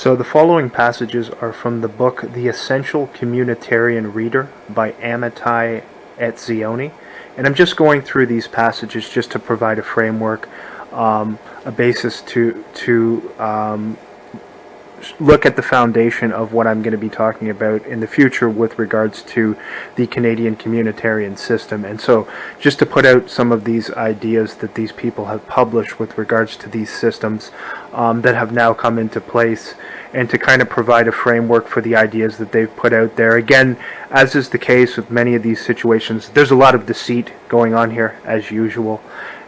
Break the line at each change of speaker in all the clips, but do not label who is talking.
So the following passages are from the book The Essential Communitarian Reader by Amitai Etzioni. And I'm just going through these passages just to provide a framework, a basis to look at the foundation of what I'm going to be talking about in the future with regards to the Canadian Communitarian system. And so just to put out some of these ideas that these people have published with regards to these systems that have now come into place, and to kind of provide a framework for the ideas that they've put out there. Again, as is the case with many of these situations, there's a lot of deceit going on here, as usual,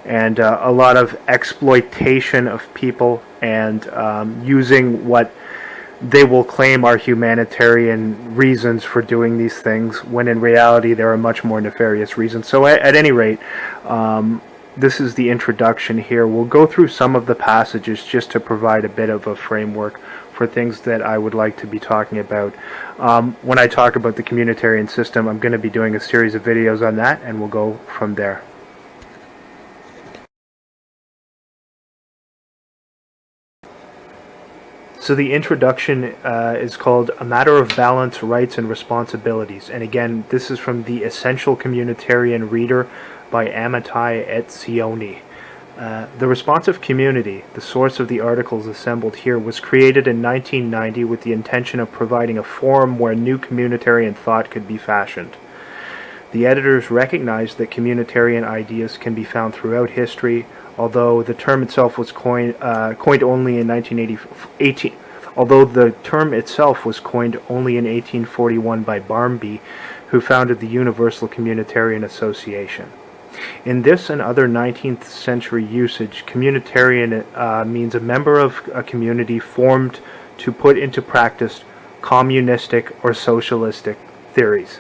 and a lot of exploitation of people, and using what they will claim are humanitarian reasons for doing these things, when in reality there are much more nefarious reasons. So at any rate, this is the introduction here. We'll go through some of the passages just to provide a bit of a framework for things that I would like to be talking about. When I talk about the communitarian system, I'm going to be doing a series of videos on that, and we'll go from there. So the introduction is called A Matter of Balance, Rights, and Responsibilities. And again, this is from The Essential Communitarian Reader by Amitai Etzioni. The responsive community, the source of the articles assembled here, was created in 1990 with the intention of providing a forum where new communitarian thought could be fashioned. The editors recognized that communitarian ideas can be found throughout history, although the term itself was coined only in 18. Although the term itself was coined only in 1841 by Barmby, who founded the Universal Communitarian Association. In this and other 19th century usage, communitarian means a member of a community formed to put into practice communistic or socialistic theories.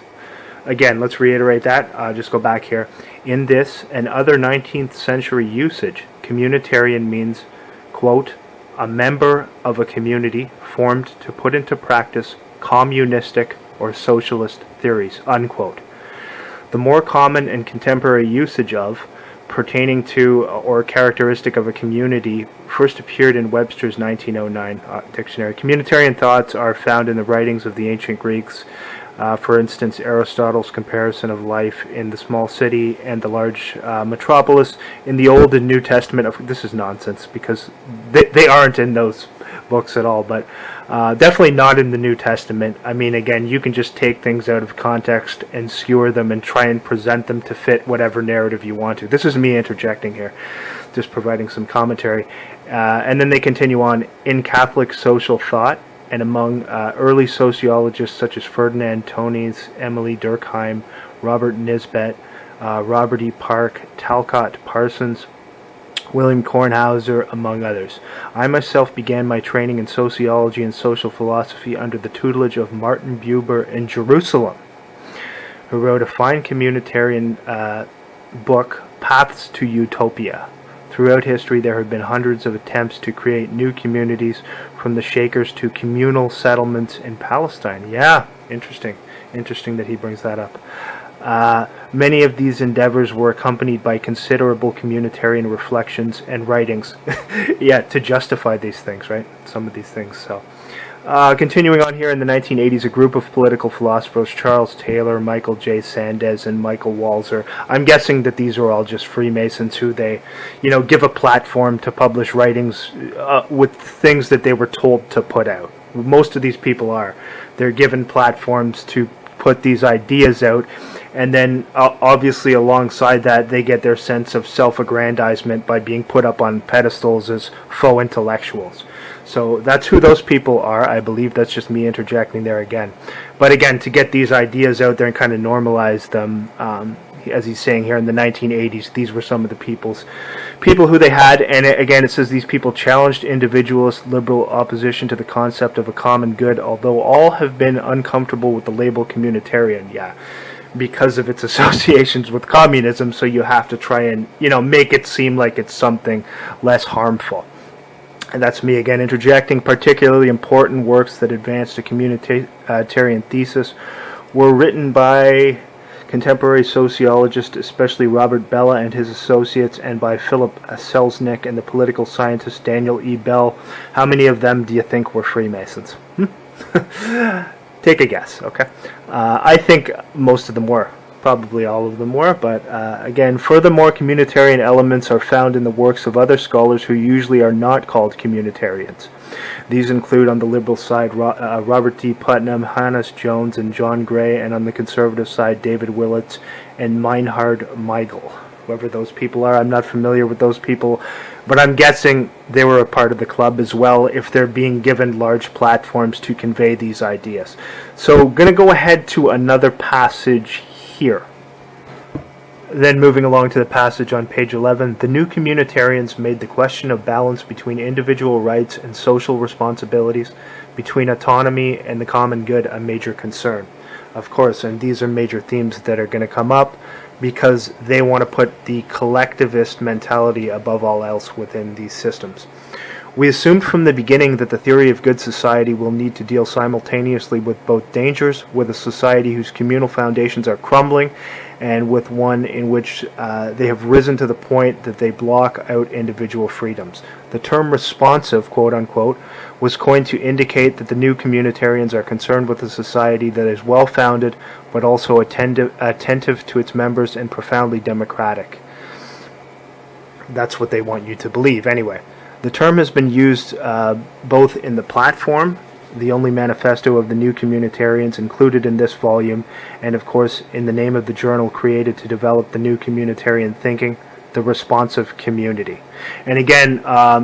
Again, let's reiterate that. Just go back here. In this and other 19th century usage, communitarian means, quote, a member of a community formed to put into practice communistic or socialist theories, unquote. The more common and contemporary usage of, pertaining to, or characteristic of a community first appeared in Webster's 1909 dictionary. Communitarian thoughts are found in the writings of the ancient Greeks. For instance, Aristotle's comparison of life in the small city and the large metropolis in the Old and New Testament. This is nonsense, because they aren't in those books at all, but definitely not in the New Testament. I mean, again, you can just take things out of context and skewer them and try and present them to fit whatever narrative you want to. This is me interjecting here, just providing some commentary. And then they continue on, in Catholic social thought, and among early sociologists such as Ferdinand Tönnies, Emily Durkheim, Robert Nisbet, Robert E. Park, Talcott Parsons, William Kornhauser, among others. I myself began my training in sociology and social philosophy under the tutelage of Martin Buber in Jerusalem, who wrote a fine communitarian book, Paths to Utopia. Throughout history, there have been hundreds of attempts to create new communities, from the Shakers to communal settlements in Palestine. Yeah, interesting. Interesting that he brings that up. Many of these endeavors were accompanied by considerable communitarian reflections and writings, yeah, to justify these things, right? Some of these things. So, continuing on here, in the 1980s, a group of political philosophers, Charles Taylor, Michael J. Sandez, and Michael Walzer. I'm guessing that these are all just Freemasons who they, give a platform to publish writings with things that they were told to put out. Most of these people are. They're given platforms to put these ideas out, and then obviously alongside that they get their sense of self-aggrandizement by being put up on pedestals as faux intellectuals. So that's who those people are. I believe that's just me interjecting there again. But again, to get these ideas out there and kind of normalize them, as he's saying here, in the 1980s, these were some of the people who they had. And again, it says these people challenged individualist liberal opposition to the concept of a common good, although all have been uncomfortable with the label communitarian. Yeah, because of its associations with communism, so you have to try and make it seem like it's something less harmful. And that's me again interjecting. Particularly important works that advanced a communitarian thesis were written by contemporary sociologists, especially Robert Bellah and his associates, and by Philip Selznick and the political scientist Daniel E. Bell. How many of them do you think were Freemasons? Take a guess, okay? I think most of them were. Probably all of them were, but again, furthermore, communitarian elements are found in the works of other scholars who usually are not called communitarians. These include, on the liberal side, Robert D. Putnam, Hannes Jones, and John Gray, and on the conservative side, David Willits and Meinhard Meigel. Whoever those people are, I'm not familiar with those people, but I'm guessing they were a part of the club as well if they're being given large platforms to convey these ideas. So, going to go ahead to another passage here. Then moving along to the passage on page 11, the new communitarians made the question of balance between individual rights and social responsibilities, between autonomy and the common good, a major concern. Of course, and these are major themes that are going to come up because they want to put the collectivist mentality above all else within these systems. We assumed from the beginning that the theory of good society will need to deal simultaneously with both dangers, with a society whose communal foundations are crumbling, and with one in which they have risen to the point that they block out individual freedoms. The term responsive, quote unquote, was coined to indicate that the new communitarians are concerned with a society that is well-founded, but also attentive to its members and profoundly democratic. That's what they want you to believe, anyway. The term has been used both in the platform, the only manifesto of the new communitarians included in this volume, and of course in the name of the journal created to develop the new communitarian thinking, the responsive community. And again,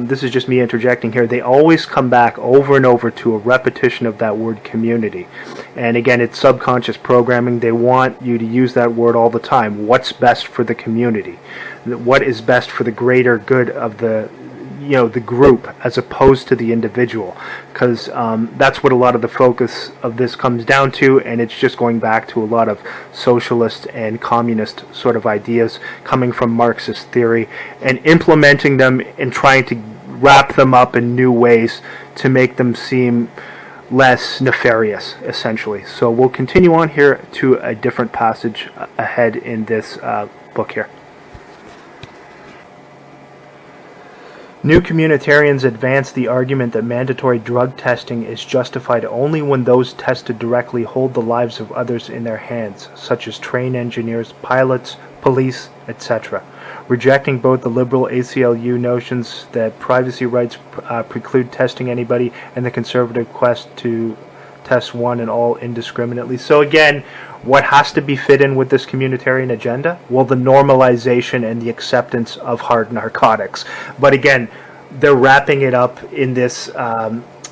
this is just me interjecting here, they always come back over and over to a repetition of that word community. And again, it's subconscious programming. They want you to use that word all the time. What's best for the community? What is best for the greater good of the group as opposed to the individual, because that's what a lot of the focus of this comes down to, and it's just going back to a lot of socialist and communist sort of ideas coming from Marxist theory and implementing them and trying to wrap them up in new ways to make them seem less nefarious, essentially. So we'll continue on here to a different passage ahead in this book here. New communitarians advance the argument that mandatory drug testing is justified only when those tested directly hold the lives of others in their hands, such as train engineers, pilots, police, etc., rejecting both the liberal ACLU notions that privacy rights preclude testing anybody and the conservative quest to test one and all indiscriminately. So again, what has to be fit in with this communitarian agenda? Well, the normalization and the acceptance of hard narcotics. But again, they're wrapping it up in this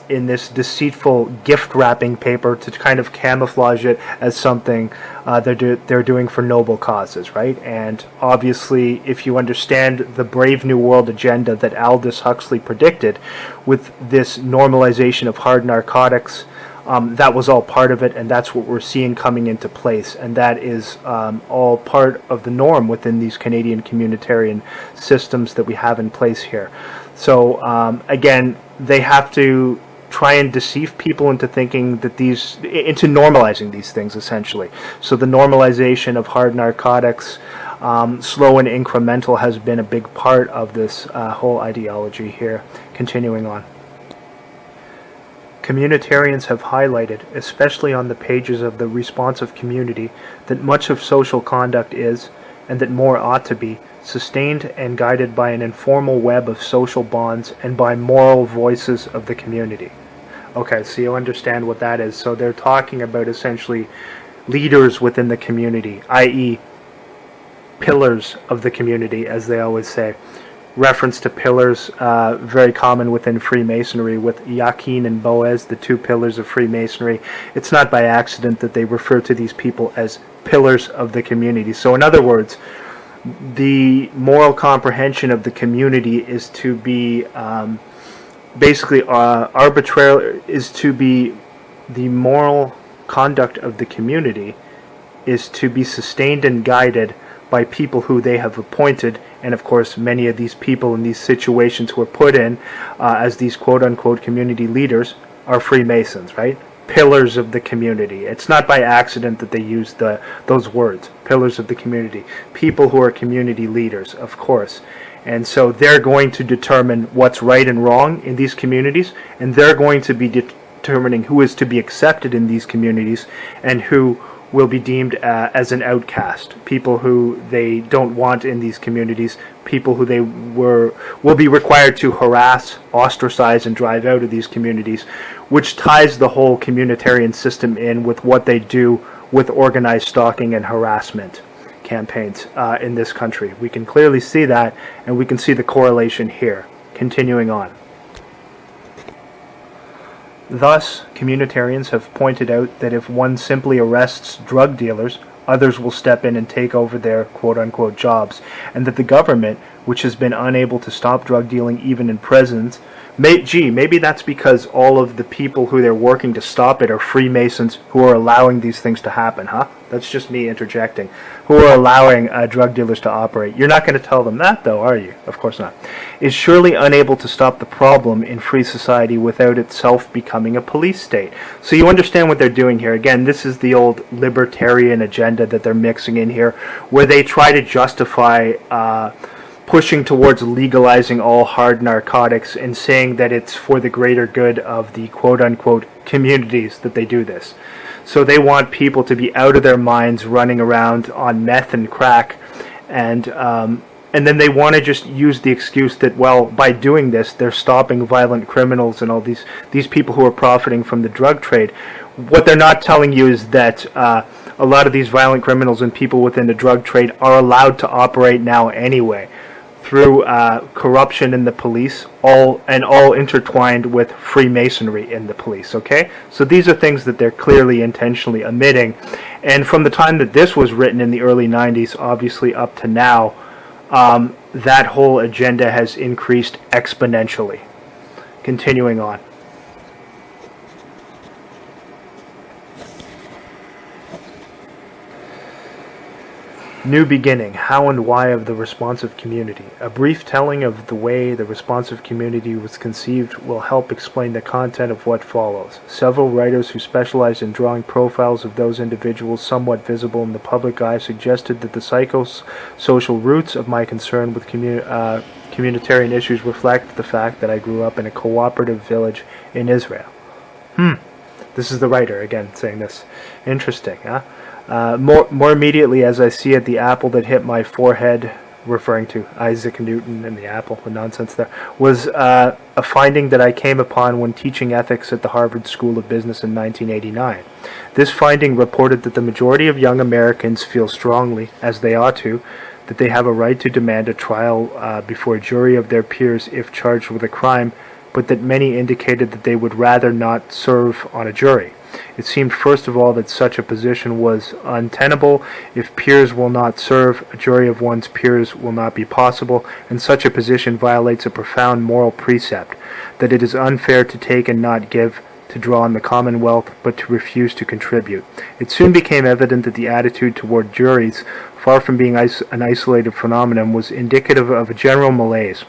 deceitful gift wrapping paper to kind of camouflage it as something they're doing for noble causes, right? And obviously, if you understand the Brave New World agenda that Aldous Huxley predicted, with this normalization of hard narcotics, that was all part of it, and that's what we're seeing coming into place, and that is all part of the norm within these Canadian communitarian systems that we have in place here. So again, they have to try and deceive people into thinking that into normalizing these things, essentially. So the normalization of hard narcotics, slow and incremental, has been a big part of this whole ideology here. Continuing on. Communitarians have highlighted, especially on the pages of the responsive community, that much of social conduct is, and that more ought to be, sustained and guided by an informal web of social bonds and by moral voices of the community. Okay, so you understand what that is. So they're talking about essentially leaders within the community, i.e. pillars of the community, as they always say. Reference to pillars, very common within Freemasonry, with Yakin and Boaz, the two pillars of Freemasonry. It's not by accident that they refer to these people as pillars of the community. So in other words, the moral comprehension of the community is to be basically arbitrary, is to be the moral conduct of the community is to be sustained and guided by people who they have appointed, and of course many of these people in these situations who are put in as these quote-unquote community leaders are Freemasons, right? pillars of the community. It's not by accident that they use those words, pillars of the community. People who are community leaders, of course. And so they're going to determine what's right and wrong in these communities, and they're going to be determining who is to be accepted in these communities and who will be deemed as an outcast, people who they don't want in these communities, people who they will be required to harass, ostracize, and drive out of these communities, which ties the whole communitarian system in with what they do with organized stalking and harassment campaigns in this country. We can clearly see that, and we can see the correlation here. Continuing on. Thus, communitarians have pointed out that if one simply arrests drug dealers, others will step in and take over their quote-unquote jobs, and that the government, which has been unable to stop drug dealing even in prisons, maybe that's because all of the people who they're working to stop it are Freemasons who are allowing these things to happen, huh? That's just me interjecting. Who are allowing drug dealers to operate. You're not going to tell them that, though, are you? Of course not. Is surely unable to stop the problem in free society without itself becoming a police state. So you understand what they're doing here. Again, this is the old libertarian agenda that they're mixing in here, where they try to justify pushing towards legalizing all hard narcotics and saying that it's for the greater good of the quote-unquote communities that they do this. So they want people to be out of their minds running around on meth and crack, and then they want to just use the excuse that, well, by doing this, they're stopping violent criminals and all these people who are profiting from the drug trade. What they're not telling you is that a lot of these violent criminals and people within the drug trade are allowed to operate now anyway, through corruption in the police, all intertwined with Freemasonry in the police, okay? So these are things that they're clearly intentionally omitting. And from the time that this was written in the early 90s, obviously up to now, that whole agenda has increased exponentially. Continuing on. New beginning, how and why of the responsive community. A brief telling of the way the responsive community was conceived will help explain the content of what follows. Several writers who specialize in drawing profiles of those individuals somewhat visible in the public eye suggested that the psychosocial roots of my concern with communitarian issues reflect the fact that I grew up in a cooperative village in Israel. This is the writer again saying this. Interesting, huh? More immediately, as I see it, the apple that hit my forehead, referring to Isaac Newton and the apple, the nonsense there, was a finding that I came upon when teaching ethics at the Harvard School of Business in 1989. This finding reported that the majority of young Americans feel strongly, as they ought to, that they have a right to demand a trial before a jury of their peers if charged with a crime, but that many indicated that they would rather not serve on a jury. It seemed first of all that such a position was untenable. If peers will not serve, a jury of one's peers will not be possible, and such a position violates a profound moral precept, that it is unfair to take and not give, to draw on the commonwealth, but to refuse to contribute. It soon became evident that the attitude toward juries, far from being an isolated phenomenon, was indicative of a general malaise,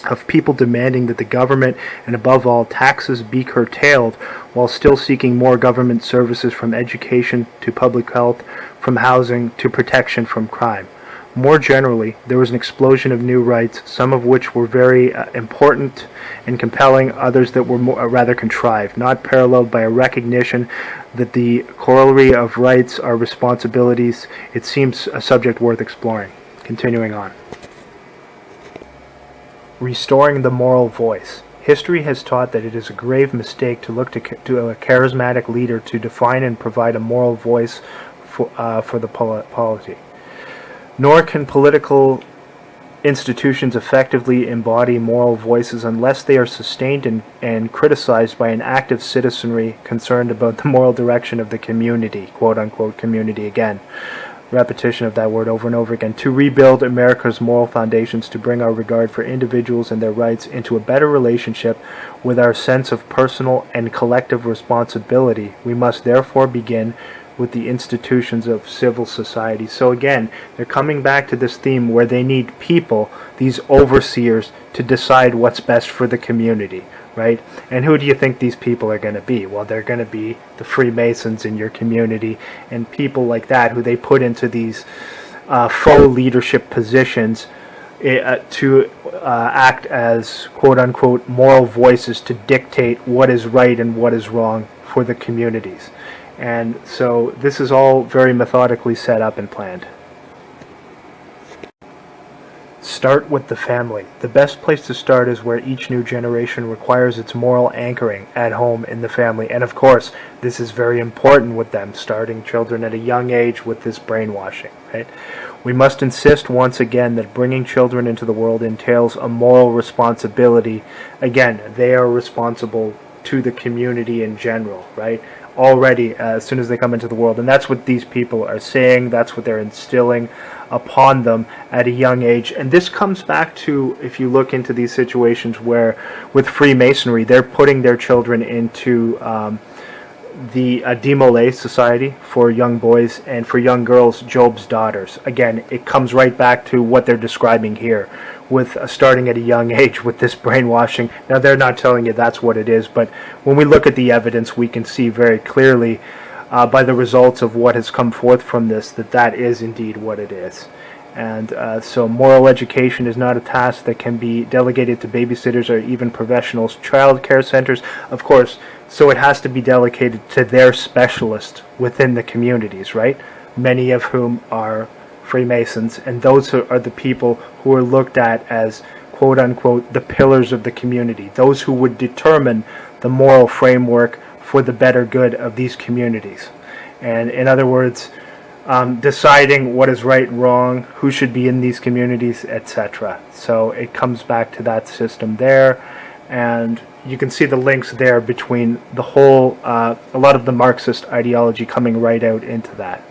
of people demanding that the government, and above all taxes, be curtailed, while still seeking more government services, from education to public health, from housing to protection from crime. More generally, there was an explosion of new rights, some of which were very important and compelling, others that were rather contrived, not paralleled by a recognition that the corollary of rights are responsibilities. It seems a subject worth exploring. Continuing on. Restoring the moral voice. History has taught that it is a grave mistake to look to a charismatic leader to define and provide a moral voice for the polity. Nor can political institutions effectively embody moral voices unless they are sustained and criticized by an active citizenry concerned about the moral direction of the community, quote-unquote community again. Repetition of that word over and over again. To rebuild America's moral foundations, to bring our regard for individuals and their rights into a better relationship with our sense of personal and collective responsibility, we must therefore begin with the institutions of civil society. So again, they're coming back to this theme where they need people, these overseers, to decide what's best for the community, right? And who do you think these people are going to be? Well, they're going to be the Freemasons in your community and people like that who they put into these faux leadership positions to act as quote-unquote moral voices to dictate what is right and what is wrong for the communities. And so this is all very methodically set up and planned. Start with the family. The best place to start is where each new generation requires its moral anchoring at home in the family. And of course, this is very important with them, starting children at a young age with this brainwashing, right? We must insist once again that bringing children into the world entails a moral responsibility. Again, they are responsible to the community in general, right? Already, as soon as they come into the world. And that's what these people are saying. That's what they're instilling upon them at a young age. And this comes back to, if you look into these situations where, with Freemasonry, they're putting their children into the Demolay Society for young boys, and for young girls, Job's Daughters. Again, it comes right back to what they're describing here, with starting at a young age with this brainwashing. Now, they're not telling you that's what it is, but when we look at the evidence, we can see very clearly by the results of what has come forth from this that that is indeed what it is. And so moral education is not a task that can be delegated to babysitters or even professionals. Child care centers, of course, so it has to be delegated to their specialists within the communities, right? Many of whom are Freemasons, and those are the people who are looked at as, quote-unquote, the pillars of the community, those who would determine the moral framework for the better good of these communities. And in other words, deciding what is right and wrong, who should be in these communities, etc. So it comes back to that system there, and you can see the links there between the whole, a lot of the Marxist ideology coming right out into that.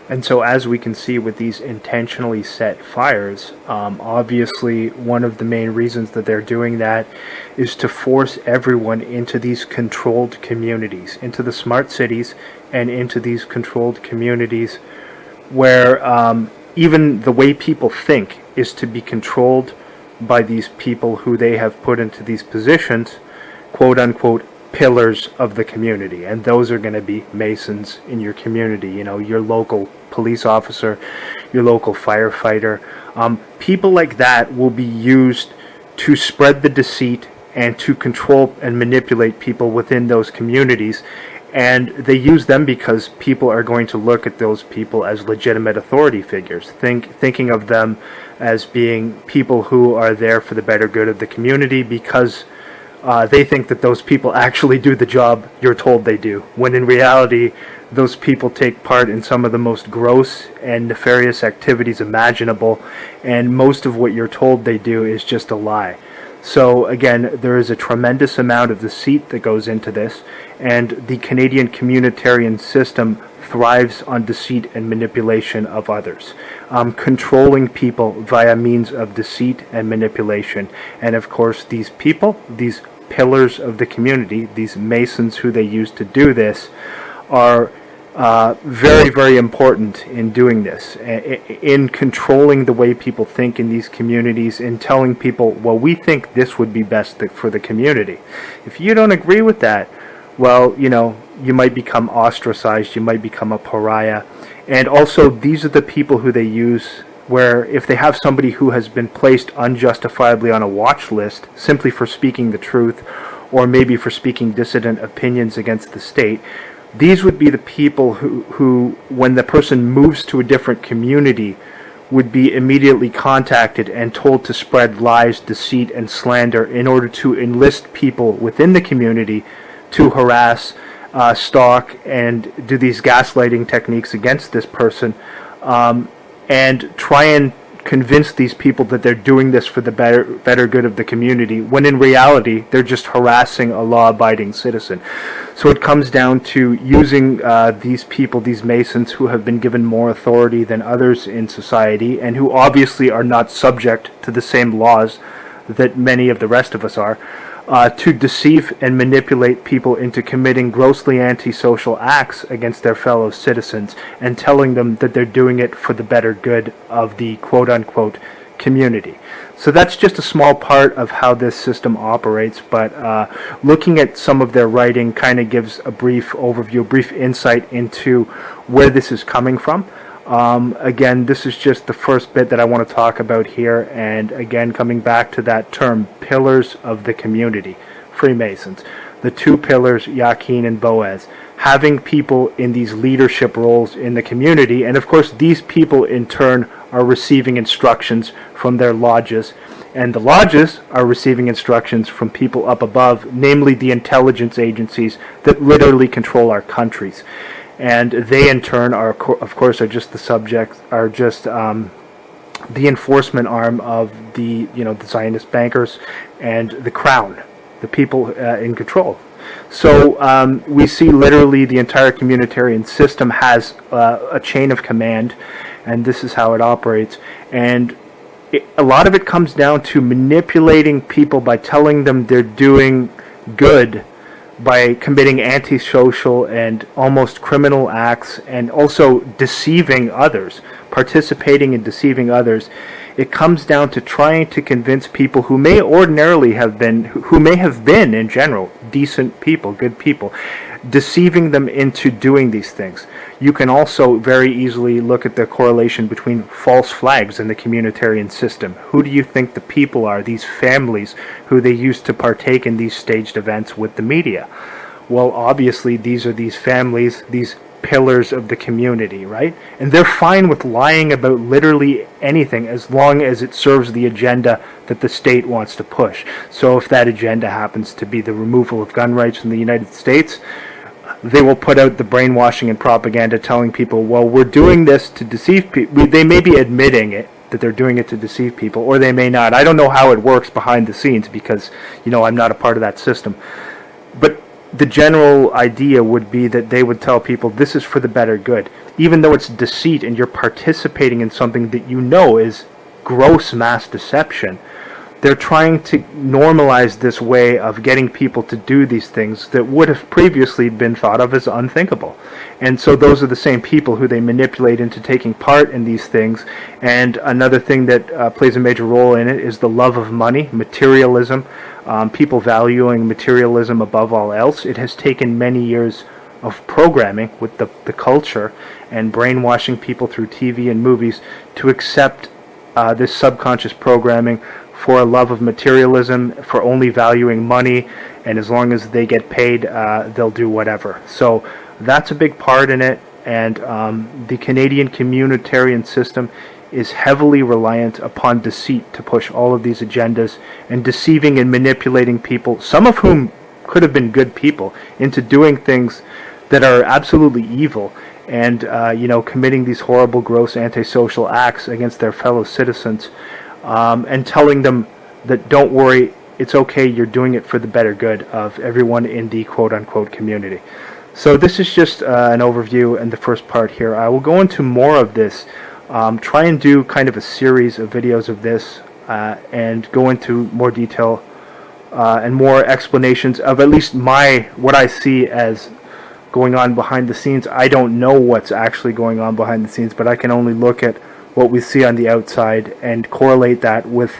And so as we can see with these intentionally set fires, obviously one of the main reasons that they're doing that is to force everyone into these controlled communities, into the smart cities and into these controlled communities where even the way people think is to be controlled by these people who they have put into these positions, quote-unquote, pillars of the community. And those are going to be Masons in your community, you know, your local police officer, your local firefighter. People like that will be used to spread the deceit and to control and manipulate people within those communities. And they use them because people are going to look at those people as legitimate authority figures, thinking of them as being people who are there for the better good of the community, because they think that those people actually do the job you're told they do, when in reality those people take part in some of the most gross and nefarious activities imaginable, and most of what you're told they do is just a lie. So again, there is a tremendous amount of deceit that goes into this, and the Canadian Communitarian system thrives on deceit and manipulation of others, controlling people via means of deceit and manipulation. And of course, these people, these pillars of the community, these Masons who they use to do this, are very, very important in doing this, in controlling the way people think in these communities, in telling people, well, we think this would be best for the community. If you don't agree with that, well, you know, you might become ostracized, you might become a pariah. And also, these are the people who they use where if they have somebody who has been placed unjustifiably on a watch list simply for speaking the truth, or maybe for speaking dissident opinions against the state, these would be the people who, when the person moves to a different community, would be immediately contacted and told to spread lies, deceit, and slander in order to enlist people within the community to harass, stalk, and do these gaslighting techniques against this person, and try and convince these people that they're doing this for the better good of the community, when in reality they're just harassing a law-abiding citizen. So it comes down to using these people, these Masons, who have been given more authority than others in society, and who obviously are not subject to the same laws that many of the rest of us are, to deceive and manipulate people into committing grossly antisocial acts against their fellow citizens, and telling them that they're doing it for the better good of the quote-unquote community. So that's just a small part of how this system operates, but looking at some of their writing kind of gives a brief overview, a brief insight into where this is coming from. Again, this is just the first bit that I want to talk about here, and again, coming back to that term, pillars of the community, Freemasons. The two pillars, Joachim and Boaz, having people in these leadership roles in the community, and of course these people in turn are receiving instructions from their lodges, and the lodges are receiving instructions from people up above, namely the intelligence agencies that literally control our countries. And they in turn are, of course, are just the subjects, are just the enforcement arm of the Zionist bankers and the crown, the people in control. So we see literally the entire communitarian system has a chain of command, and this is how it operates. And a lot of it comes down to manipulating people by telling them they're doing good, by committing antisocial and almost criminal acts, and also deceiving others, participating in deceiving others. It comes down to trying to convince people who may ordinarily have been, who may have been in general, decent people, good people, deceiving them into doing these things. You can also very easily look at the correlation between false flags and the communitarian system. Who do you think the people are, these families who they use to partake in these staged events with the media? Well, obviously these are these families, these pillars of the community, right? And they're fine with lying about literally anything as long as it serves the agenda that the state wants to push. So if that agenda happens to be the removal of gun rights in the United States, they will put out the brainwashing and propaganda telling people, well, we're doing this to deceive people. They may be admitting it, that they're doing it to deceive people, or they may not. I don't know how it works behind the scenes because, I'm not a part of that system. But the general idea would be that they would tell people this is for the better good, even though it's deceit and you're participating in something that is gross mass deception. They're trying to normalize this way of getting people to do these things that would have previously been thought of as unthinkable. And so those are the same people who they manipulate into taking part in these things. And another thing that plays a major role in it is the love of money, materialism, people valuing materialism above all else. It has taken many years of programming with the culture and brainwashing people through TV and movies to accept this subconscious programming for a love of materialism, for only valuing money, and as long as they get paid, they'll do whatever. So that's a big part in it, and the Canadian Communitarian system is heavily reliant upon deceit to push all of these agendas, and deceiving and manipulating people, some of whom could have been good people, into doing things that are absolutely evil, and committing these horrible, gross, antisocial acts against their fellow citizens. And telling them that don't worry, it's okay, you're doing it for the better good of everyone in the quote-unquote community. So this is just an overview and the first part here. I will go into more of this, try and do kind of a series of videos of this, and go into more detail and more explanations of at least what I see as going on behind the scenes. I don't know what's actually going on behind the scenes, but I can only look at what we see on the outside and correlate that with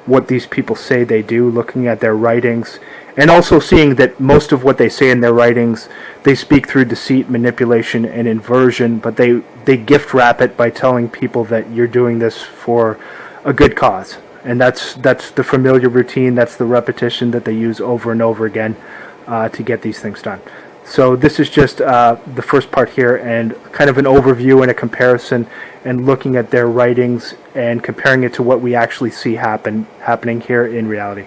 what these people say they do, looking at their writings, and also seeing that most of what they say in their writings, they speak through deceit, manipulation, and inversion, but they gift wrap it by telling people that you're doing this for a good cause. And that's the familiar routine, that's the repetition that they use over and over again to get these things done. So this is just the first part here, and kind of an overview and a comparison, and looking at their writings and comparing it to what we actually see happening here in reality.